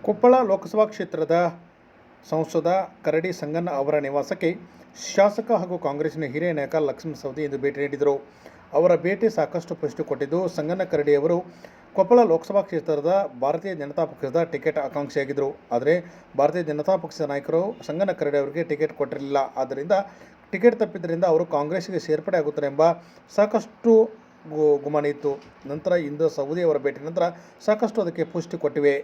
ಕೊಪ್ಪಳ ಲೋಕಸಭಾ ಕ್ಷೇತ್ರದ ಸಂಸದ ಕರಡಿ ಸಂಗಣ್ಣ ಅವರ ನಿವಾಸಕ್ಕೆ ಶಾಸಕ ಹಾಗೂ ಕಾಂಗ್ರೆಸ್ಸಿನ ಹಿರಿಯ ನಾಯಕ ಲಕ್ಷ್ಮಣ ಸವದಿ ಇಂದು ಭೇಟಿ ನೀಡಿದರು. ಅವರ ಭೇಟಿ ಸಾಕಷ್ಟು ಪುಷ್ಟಿ ಕೊಟ್ಟಿದ್ದು, ಸಂಗಣ್ಣ ಕರಡಿ ಅವರು ಕೊಪ್ಪಳ ಲೋಕಸಭಾ ಕ್ಷೇತ್ರದ ಭಾರತೀಯ ಜನತಾ ಪಕ್ಷದ ಟಿಕೆಟ್ ಆಕಾಂಕ್ಷಿಯಾಗಿದ್ದರು. ಆದರೆ ಭಾರತೀಯ ಜನತಾ ಪಕ್ಷದ ನಾಯಕರು ಸಂಗಣ್ಣ ಕರಡಿ ಅವರಿಗೆ ಟಿಕೆಟ್ ಕೊಟ್ಟಿರಲಿಲ್ಲ. ಆದ್ದರಿಂದ ಟಿಕೆಟ್ ತಪ್ಪಿದ್ದರಿಂದ ಅವರು ಕಾಂಗ್ರೆಸ್ಗೆ ಸೇರ್ಪಡೆ ಆಗುತ್ತಾರೆ ಎಂಬ ಸಾಕಷ್ಟು ಗುಮಾನಿ ಇತ್ತು. ನಂತರ ಇಂದು ಸವದಿ ಅವರ ಭೇಟಿ ನಂತರ ಸಾಕಷ್ಟು ಅದಕ್ಕೆ ಪುಷ್ಟಿ ಕೊಟ್ಟಿವೆ.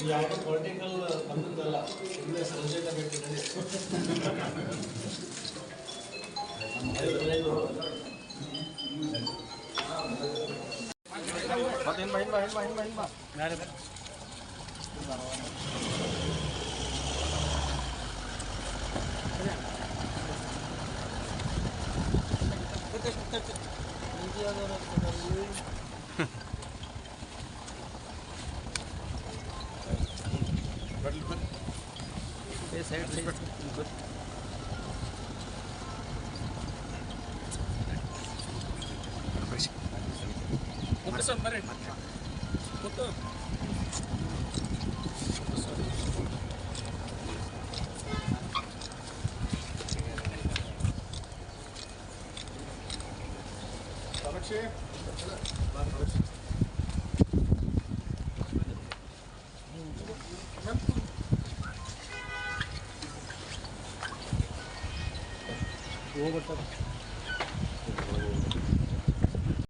ಯಾವುದೋ ಪೊಲಿಟಿಕಲ್ ಬಂದದ್ದಲ್ಲ, ಇಲ್ಲೇ ಸಂಜೆಗೆ ಬೇಕಿದೆ. ಹೋಗ್ಬಿಡ್ತಾರೆ.